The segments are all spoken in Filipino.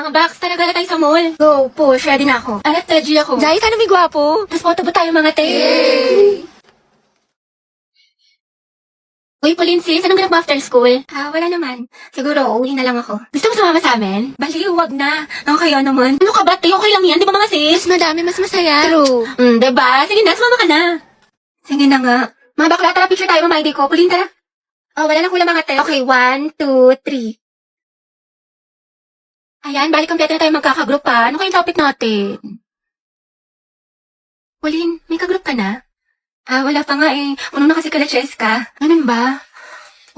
Mga box, tara gala tayo sa mall. Go, push, ready na ako. Alat, ready ako. Jai, sana may gwapo. Tapos photo ba tayo mga te? Uy, Pauline sis, anong ganap mo after school? Wala naman. Siguro, uwi na lang ako. Gusto mo sumama sa amin? Baliw, wag na. Ako kaya naman. Ano ka ba, te? Okay lang yan, di ba mga sis? Mas madami, mas masaya. True. Diba? Sige na, sumama ka na. Sige na nga. Mga bakla, tara, picture tayo, mama ID ko. Pauline, tara. Wala na kulang mga te. Okay, 1, 2, 3. Ayan, balik kompleto na tayo magkakagroup pa. Ano kayong topic natin? Pauline, may kagroup ka na? Wala pa nga eh. Puno na kasi kala Cheska. Ganun ba?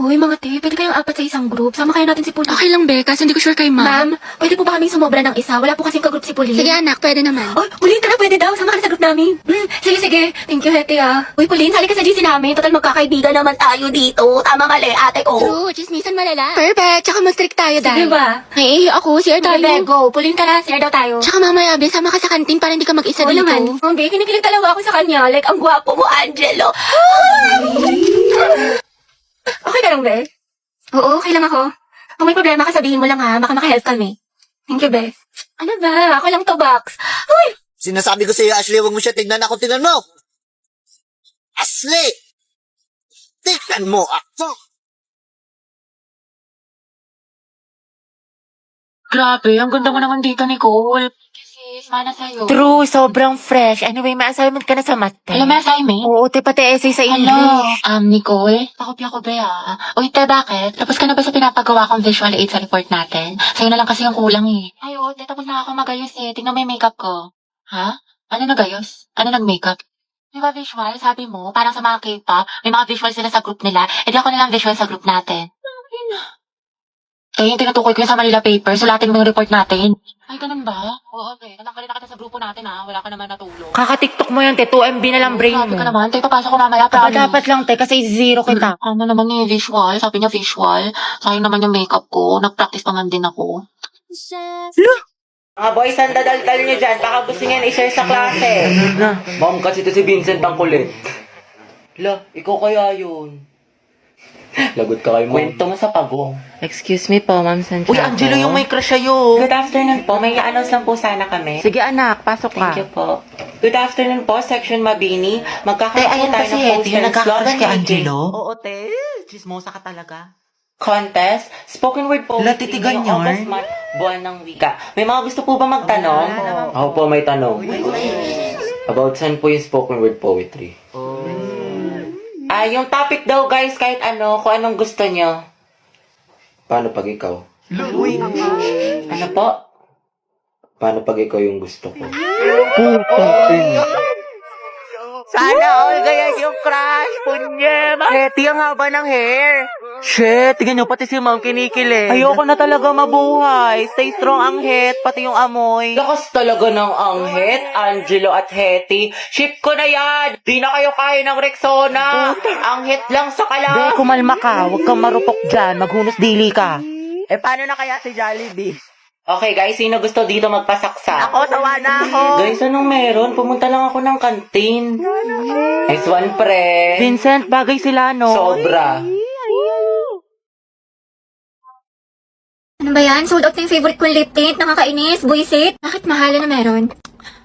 Uy, mga te, pwede kayong apat sa isang group. Sama kayo natin si Pauline. Okay lang, Be, kasi hindi ko sure kay ma'am. Ma'am, pwede po ba kaming sumobra ng isa? Wala po kasing kagroup si Pauline. Sige anak, pwede naman. Oh, Pauline, tara, pwede daw. Sama ka na sa group namin. Sige. Thank you, Hete Uy, Pauline, sali ka sa GC namin. Total magkakaibigan naman tayo dito. Tama mali, ate ko. True, chismisan malala. Perfect, tsaka mag-strict tayo dahil. Sige ba? Ay, ako, share tayo. Sige, go. Pauline, tara, share daw tayo. Tsaka mamaya, Be, sama ka sa kantin para hindi ka mag-isa dito. Naman. Okay, kinikilig talaga ako sa kanya. Like, ang gwapo mo, Angelo. Okay ka lang, Be? Oo, okay lang ako. Kung may problema ka, sabihin mo lang ha. Baka maka-help kami. Thank you, Beth. Ano ba? Ako lang to, Box. Uy! Sinasabi ko sa'yo, Ashley, huwag mo siya tignan ako. Tignan mo! Ashley! Tignan mo ako! Grabe, ang ganda mo naman dito, Nicole. Sis, mana sa'yo. True, sobrang fresh. Anyway, may assignment ka na sa math. Alam mo, assignment? Oo, te, pati essay sa Hello, English. Nicole? Pakopya ko ba Uy, te, bakit? Tapos ka na ba sa pinapagawa kong visual aid sa report natin? Sa'yo na lang kasi yung kulang eh. Ay, oo, te, tapos na ako magayos eh. Tingnan mo yung makeup ko. Ha? Ano nagayos? Ano nag-makeup? Di ba visual? Sabi mo, parang sa mga K-pop, may mga visual sila sa group nila. E di ako na lang visual sa group natin. Yung tinutukoy ko yung sa Manila paper, sulatin mo yung report natin. Ay, ganun ba? Oo, okay. Natanggalin na kita sa grupo natin Wala ka naman natulog. Kaka-tiktok mo yan, te. 2 MB na lang brain Sabi mo. ka naman, tayo papasok ko mamaya, Aba, promise. dapat lang, te, kasi zero kita. Ano naman yung visual? Sabi niya visual. Sayang naman yung makeup ko. Nag-practice pa man din ako. Mga boys, ang dadaldal nyo dyan. Baka gusto niyan i-share sa klase. Na, ma'am kasi ito si Vincent ang kulit. La, ikaw kaya yun. Lagot ka kay ma'am. Kwento mo sa pagong. Excuse me po, Ma'am Santiago. Uy, Angelo, yung may crush sa'yo. Good afternoon po. May i-announce lang po sana kami. Sige anak, pasok ka. Thank you po. Good afternoon po, Section Mabini. Magkakaroon po tayo ng post-its. kay Angelo? Oo, te. Chismosa ka talaga. Contest, spoken word poetry. Latitigan ngayong yun? August month, buwan ng wika. May mga gusto po ba magtanong? Ako po may tanong. About saan po yung spoken word poetry? Yung topic daw guys, kahit ano, kung anong gusto nyo. Paano pag ikaw? Ano po? Paano pag ikaw yung gusto ko? Sana all kaya yung crush, punye. Hetty, ang haba ng hair. Shit, tingnan nyo, pati si ma'am kinikilig. Ayoko na talaga mabuhay. Stay strong ang het, pati yung amoy. Lakas talaga ng anghet, Angelo at Hetty. Ship ko na yan. Di na kayo kaya ng Rexona. Anghet lang sa kala. Be, kumalma ka. Huwag kang marupok dyan. Maghunos dili ka. Paano na kaya si Jollibee? Okay guys, sino gusto dito magpasaksa? Ako, tawa na ako. Guys, anong meron? Pumunta lang ako ng kantin. Nice one, pre. Vincent, bagay sila, no? Sobra. Ano ba yan? Sold out na yung favorite kong lip tint. Nakakainis. Buisit. Bakit mahala na meron?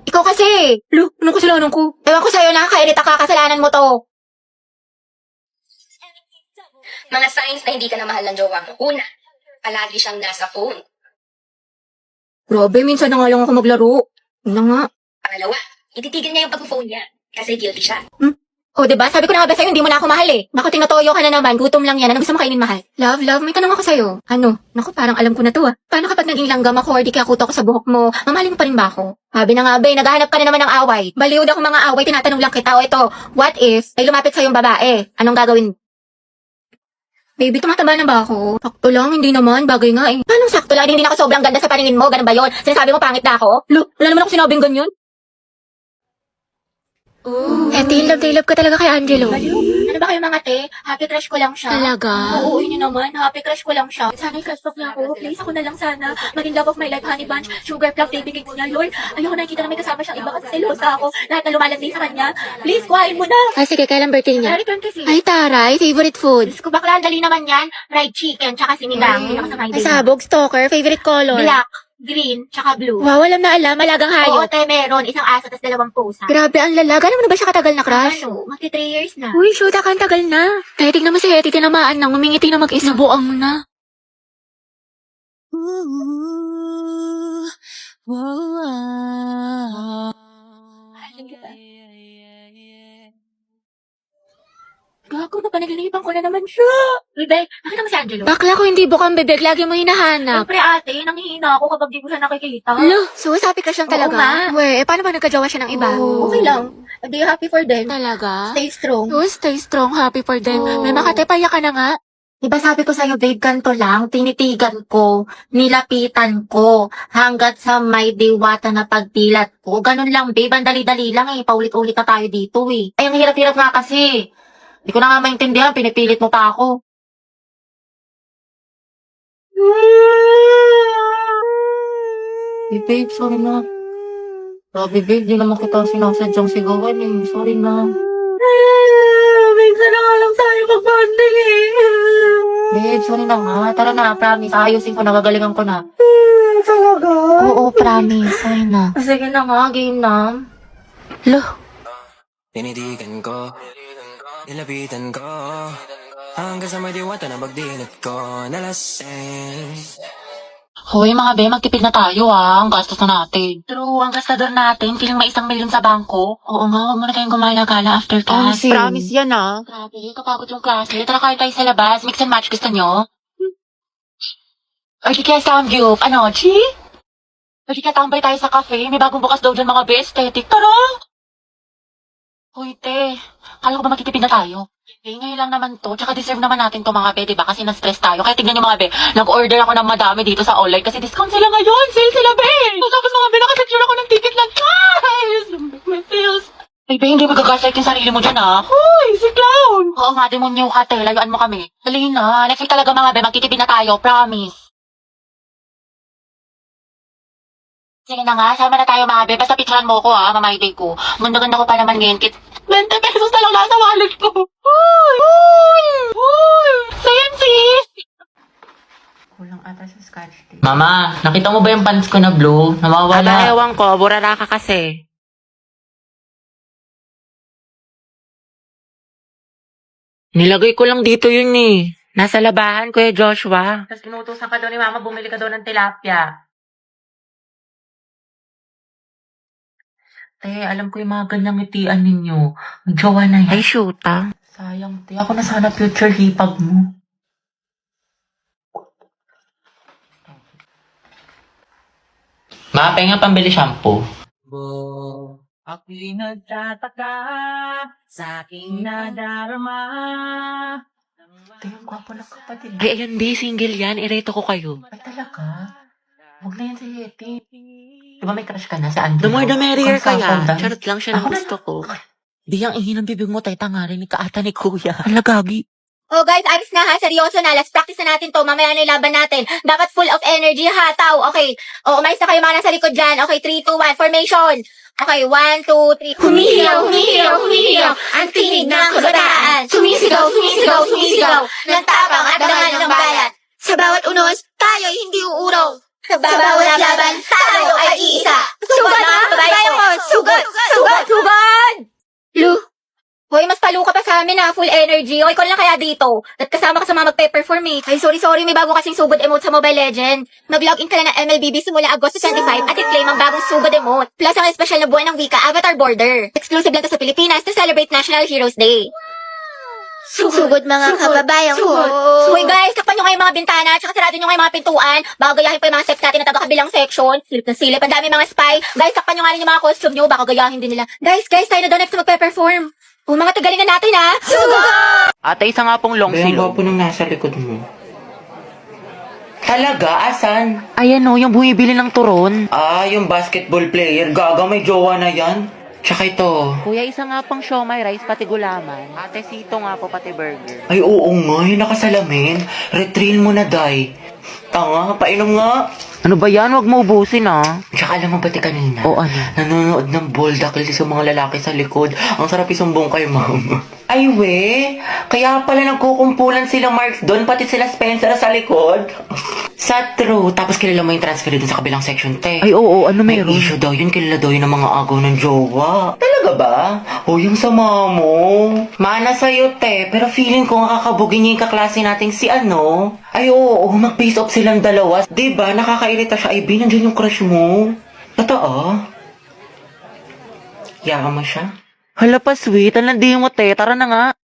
Ikaw kasi. Lo, anong kasalanan ko? Ewan ko sa'yo, nakakairita ka. Kasalanan mo to. Mga signs na hindi ka na mahal ng jowa mo. Una, palagi siyang nasa phone. Grabe, minsan na nga lang ako maglaro. Ano nga? Pangalawa, ititigil niya yung pag-phone niya kasi guilty siya. O, diba? Sabi ko na nga ba sa'yo, hindi mo na ako mahal eh. Naku, tinatoyo ka na naman. Gutom lang yan. Ano gusto mo kainin, mahal? Love, may tanong ako sa'yo. Ano? Naku, parang alam ko na to Paano kapag naging langgam ako or di kaya kuto ko sa buhok mo? Mamahalin mo pa rin ba ako? Sabi na nga ba, naghahanap ka na naman ng away. Baliwd ako mga away, tinatanong lang kita. O ito, what if may lumapit sa'yong babae? Anong gagawin? Baby, tumataba na ba ako? Sakto lang, hindi naman. Bagay nga eh. Paano sakto lang? Hindi na ako sobrang ganda sa paningin mo. Ganun ba yun? Sinasabi mo pangit na ako? Lo, wala naman ako sinabing ganyan. Love ka talaga kay Angelo. Ano ba kayo mga te? Happy crush ko lang siya. Talaga? Oo, yun naman. Happy crush ko lang siya. Sana i-crush talk niya ako. Please, ako na lang sana. Maging love of my life, honey bunch, sugar plum, baby cakes niya. Lord, ayoko nakikita na may kasama siyang iba kasi selosa ako. Lahat na lumalandi sa kanya. Please, kuhain mo na. Sige, kailan birthday niya? Return kasi. Ay, taray, favorite food. Diyos ko, bakla, ang dali naman yan. Fried chicken, tsaka sinigang. Yun ako sa my day. Sabog, stalker, favorite color. Black. Green, tsaka blue. Wow, alam na alam. Malagang hayop. Oo, te, meron. Isang aso, tas 2 pusa. Grabe, ang lala. Gano'n mo na ba siya katagal na crush? Ano? Magti 3 years na. Uy, shoot, ang tagal na. Kaya tignan mo si Hetty, tinamaan nang umingiti na mag-isa. Buang na. Gago na, panaginipan ko na naman siya. Bebe, nakita mo si Angelo? Bakla ko hindi bukang bebek, lagi mo hinahanap. Siyempre ate, nangihina ako kapag di ko siya nakikita. Lo, so sabi ka siyang talaga? Oo nga. We, paano ba nagkajawa siya ng iba? Okay lang. Be happy for them. Talaga? Stay strong. Oh, stay strong, happy for them. May makatepaya ka na nga. Diba sabi ko sa'yo, babe, ganito lang, tinitigan ko, nilapitan ko, hanggat sa may diwata na pagdilat ko. Ganun lang, babe, ang dali-dali lang eh, paulit-ulit na tayo dito eh. Ay, ang hirap-hirap nga kasi. Hindi ko na nga maintindihan, pinipilit mo pa ako. Babe, sorry na. Grabe, babe, di naman kita sinasadyang sigawan eh. Sorry na. Minsan na nga lang tayo mag-bonding eh. Babe, sorry na nga. Tara na, promise. Ayusin ko na, gagalingan ko na. Talaga? Oo, promise. Sorry na. Sige na nga, game na. Lo, Tinitigan ko, nilapitan ko, hanggang sa may diwata na magdilat ko, nalasing. Hoy, mga be, magtipid na tayo Ang gastos na natin. True, ang gastador natin, feeling may 1 milyon sa bangko. Oo nga, huwag mo na tayong gumala-gala after class. Promise yan Grabe, kapagod yung klase. Tara kayo tayo sa labas. Mix and match, gusto nyo? Or di kaya Soundview. Ano, Chi? Or di kaya tambay tayo sa cafe. May bagong bukas daw dyan mga be, aesthetic. Tara! Hoy, te. Kala ko ba magtitipid na tayo? Ngayon lang naman to. Tsaka deserve naman natin to mga be, diba? Kasi na-stress tayo. Kaya tignan nyo mga be. Nag-order ako ng madami dito sa online kasi discount sila ngayon. Sale sila, be! Tapos mga be, nakasecure ako ng ticket lang. Guys! My feels. Ay, be, hindi magagaslight yung sarili mo dyan, Hoy, si Clown! Oo nga, demonyo ka, te. Layuan mo kami. Dali na. Next week talaga mga be. Magtitipid na tayo. Promise. Sige na nga, sama na tayo mga be. Basta picturean mo ko mamayday ko. Ganda-ganda ko pa naman ngayon. 20 pesos na lang nasa wallet ko. Hoy! Same sis! Kulang ata sa scotch tape. Mama, nakita mo ba yung pants ko na blue? Nawawala. Ewan ko, burara ka kasi. Nilagay ko lang dito yun eh. Nasa labahan, Kuya Joshua. Tapos inutusan ka daw ni Mama, bumili ka daw ng tilapia. Alam ko yung mga ganyang ngitian ninyo. Ang jowa na yan. Ay, shoot Sayang, te. Ako na sana future hipag mo. Ma, penga pambili shampoo. Ako'y nagtataka sa aking nadarama. Te, ang gwapo ng kapatid. Ay, ayan, di, single yan. Ireto ko kayo. Ay, talaga? Huwag na yan si Yeti. Diba may crush ka na sa Andrew? The more the merrier kaya. Consultant. Charot lang siya ng Ako na- gusto ko. Di ang ihi ng bibig mo, tay tangarin ni kaata ni Kuya. Halagagi. Oh guys, aris na ha. Seryoso na. Let's practice na natin to. Mamaya na yung laban natin. Dapat full of energy ha, tao. Okay. O, umayos na kayo mga nasa likod dyan. Okay, 3, 2, 1. Formation. Okay, 1, 2, 3. Humihiyaw, humihiyaw, humihiyaw. Ang tinig ng kabataan. Sumisigaw, sumisigaw, sumisigaw. Ng tapang at dangal ng bayan. Sa bawat unos, tayo'y hindi uuraw. Sa bawat laban, tayo ay iisa. Sugod mga kababayan ko. Sugod, sugod, sugod. Lu. Hoy, mas palo ka pa sa amin full energy. O, ikaw lang kaya dito. At kasama ka sa mga magpe-perform Ay, sorry, may bago kasing sugod emote sa Mobile Legends. Mag-login ka na ng MLBB simula Agosto 25 at i-claim ang bagong sugod emote. Plus ang espesyal na buwan ng wika, Avatar Border. Exclusive lang to sa Pilipinas to celebrate National Heroes Day. Sugod mga kababayan ko. Hoy guys, takpan nyo kayo mga bintana at sarado nyo kayo mga pintuan. Baka gayahin pa yung mga steps natin na taga-kabilang section. Silip na silip, ang dami mga spy. Guys, takpan nyo nga rin yung mga costume nyo. Baka gayahin din nila. Guys, tayo na daw next na magpe-perform. O, mga tagalingan natin Sugod! Ate, isa nga pong long Be, ang silog. gwapo nung nasa likod mo. Talaga? Asan? Ayan o, yung bumibili ng turon. Yung basketball player. Gaga, may jowa na yan. Tsaka ito. Kuya, isa nga pong siomay rice, pati gulaman. Ate, sito nga po, pati burger. Ay, oo nga. Yung nakasalamin. Retrail mo na, Day. Tanga, painom nga. Ano ba yan? Huwag mo ubusin ah. Tsaka alam mo ba kanina? O ano? Nanonood ng boldakil sa mga lalaki sa likod. Ang sarap isumbong kay ma'am. Ay we, kaya pala nagkukumpulan sila Marks doon, pati sila Spencer sa likod. Sa true, tapos kilala mo yung transfer doon sa kabilang section, te. Ay, oo, ano May meron? issue daw yun, kilala daw yun ng mga agaw ng jowa. Talaga ba? O yung sama mo. Mana sa'yo, te, pero feeling ko nakakabugin niya yung kaklase nating si ano. Ay, oo, mag-face off silang dalawa. Diba, nakakairita siya. Ay, nandiyan yung crush mo. Totoo? Yaka mo siya? Hala pa, sweet. Ang landi mo, te. Tara na nga.